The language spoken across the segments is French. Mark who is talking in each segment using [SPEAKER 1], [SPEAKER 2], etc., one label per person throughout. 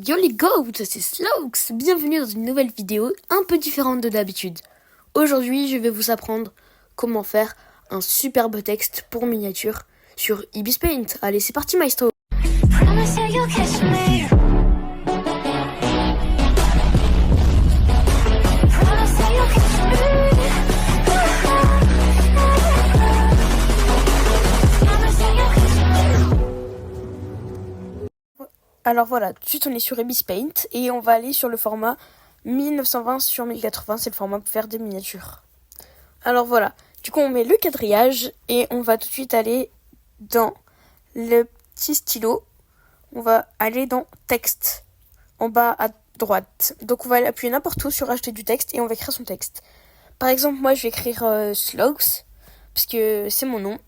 [SPEAKER 1] Yo les goats, c'est Slokes, bienvenue dans une nouvelle vidéo un peu différente de d'habitude. Aujourd'hui, je vais vous apprendre comment faire un superbe texte pour miniature sur Ibis Paint. Allez, c'est parti maestro. Alors voilà, tout de suite on est sur Ibis Paint et on va aller sur le format 1920 sur 1080, c'est le format pour faire des miniatures. Alors voilà, du coup on met le quadrillage et on va tout de suite aller dans le petit stylo. On va aller dans texte, en bas à droite. Donc on va appuyer n'importe où sur ajouter du texte et on va écrire son texte. Par exemple moi je vais écrire Slokes, parce que c'est mon nom.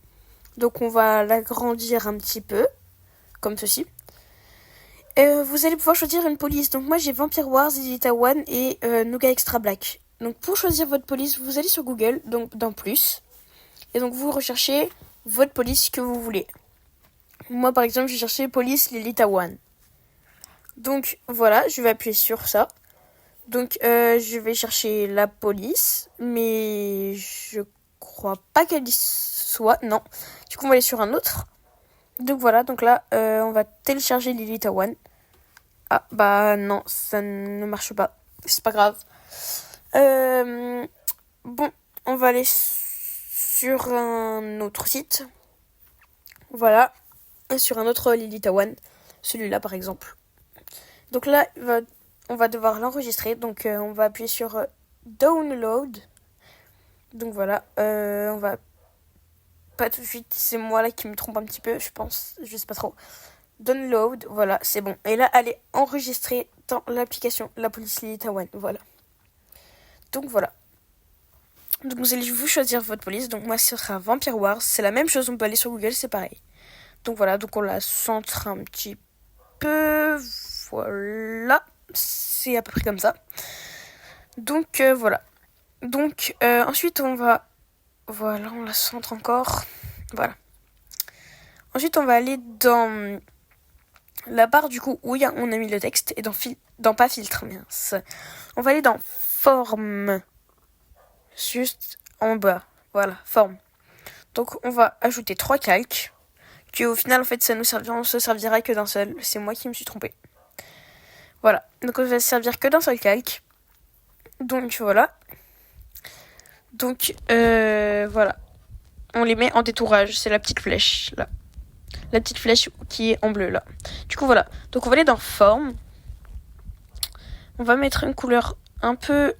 [SPEAKER 1] Donc on va l'agrandir un petit peu, comme ceci. Vous allez pouvoir choisir une police. Donc moi j'ai Vampire Wars, Elita One et Nougat Extra Black. Donc pour choisir votre police, vous allez sur Google, donc dans plus. Et donc vous recherchez votre police que vous voulez. Moi par exemple j'ai cherché police l'Elita One. Donc voilà, je vais appuyer sur ça. Donc je vais chercher la police, mais je crois pas qu'elle y soit. Non. Du coup on va aller sur un autre. Donc voilà, donc là on va télécharger l'Elita One. Ah bah non, ça ne marche pas. C'est pas grave. Bon, on va aller sur un autre site. Voilà, sur un autre l'Elita One. Celui-là par exemple. Donc là, on va devoir l'enregistrer. Donc on va appuyer sur Download. Donc voilà, on va... Pas tout de suite, c'est moi là qui me trompe un petit peu, je pense. Je sais pas trop. Download, voilà, c'est bon. Et là, elle est enregistrée dans l'application La Police Elita One, voilà. Donc voilà. Donc vous allez vous choisir votre police. Donc moi, ce sera Vampire Wars. C'est la même chose, on peut aller sur Google, c'est pareil. Donc voilà, donc on la centre un petit peu. Voilà. C'est à peu près comme ça. Donc voilà. Donc ensuite, on va... Voilà, on la centre encore. Voilà. Ensuite, on va aller dans la barre du coup où on a mis le texte et dans pas filtre, mince. On va aller dans forme. Juste en bas. Voilà, forme. Donc, on va ajouter 3 calques. Qui au final, en fait, on se servira que d'un seul. C'est moi qui me suis trompée. Voilà. Donc, on va se servir que d'un seul calque. Donc, voilà. Donc, voilà. On les met en détourage. C'est la petite flèche, là. La petite flèche qui est en bleu, là. Du coup, voilà. Donc, on va aller dans forme. On va mettre une couleur un peu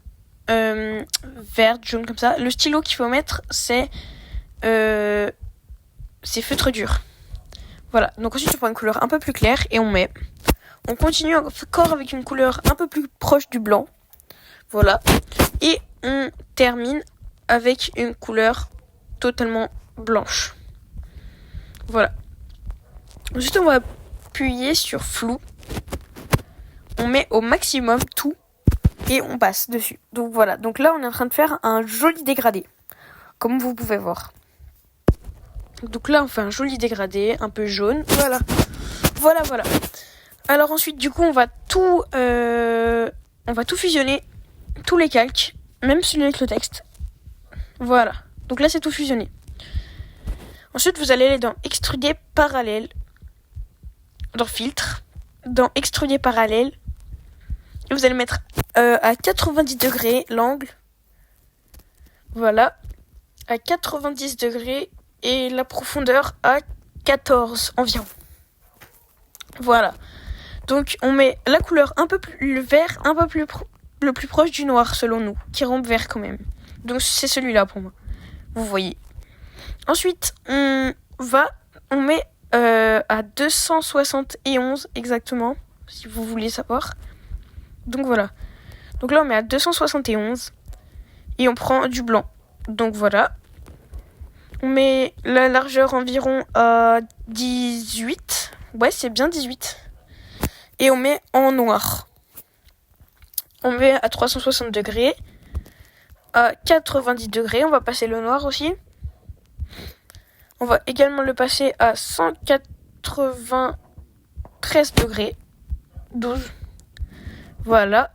[SPEAKER 1] verte, jaune, comme ça. Le stylo qu'il faut mettre, c'est feutre dur. Voilà. Donc, ensuite, on prend une couleur un peu plus claire et on met. On continue encore avec une couleur un peu plus proche du blanc. Voilà. Et on termine avec une couleur totalement blanche. Voilà. Ensuite, on va appuyer sur flou. On met au maximum tout et on passe dessus. Donc voilà. Donc là, on est en train de faire un joli dégradé, comme vous pouvez voir. Donc là, on fait un joli dégradé, un peu jaune. Voilà. Voilà. Alors ensuite, du coup, on va tout fusionner, tous les calques, même celui avec le texte. Voilà. Donc là, c'est tout fusionné. Ensuite, vous allez aller dans extruder parallèle, dans filtre, dans extruder parallèle. Et vous allez mettre à 90 degrés l'angle. Voilà. À 90 degrés et la profondeur à 14 environ. Voilà. Donc on met la couleur un peu plus, le vert un peu plus le plus proche du noir selon nous, qui rend vert quand même. Donc c'est celui-là pour moi. Vous voyez. Ensuite on met à 271 exactement, si vous voulez savoir. Donc voilà. Donc là on met à 271 et on prend du blanc. Donc voilà. On met la largeur environ à 18. Ouais, c'est bien 18. Et on met en noir. On met à 360 degrés. À 90 degrés, on va passer le noir aussi. On va également le passer à 193 degrés. 12. Voilà.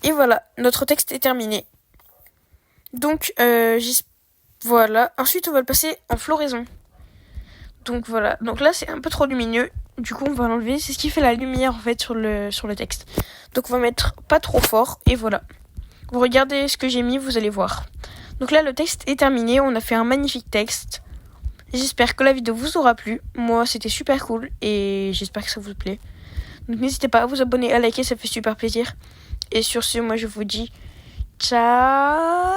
[SPEAKER 1] Et voilà, notre texte est terminé. Donc, voilà. Ensuite, on va le passer en floraison. Donc voilà. Donc là, c'est un peu trop lumineux. Du coup, on va l'enlever. C'est ce qui fait la lumière en fait sur le texte. Donc on va mettre pas trop fort. Et voilà. Vous regardez ce que j'ai mis, vous allez voir. Donc là, le texte est terminé. On a fait un magnifique texte. J'espère que la vidéo vous aura plu. Moi, c'était super cool. Et j'espère que ça vous plaît. Donc n'hésitez pas à vous abonner, à liker. Ça fait super plaisir. Et sur ce, moi, je vous dis ciao.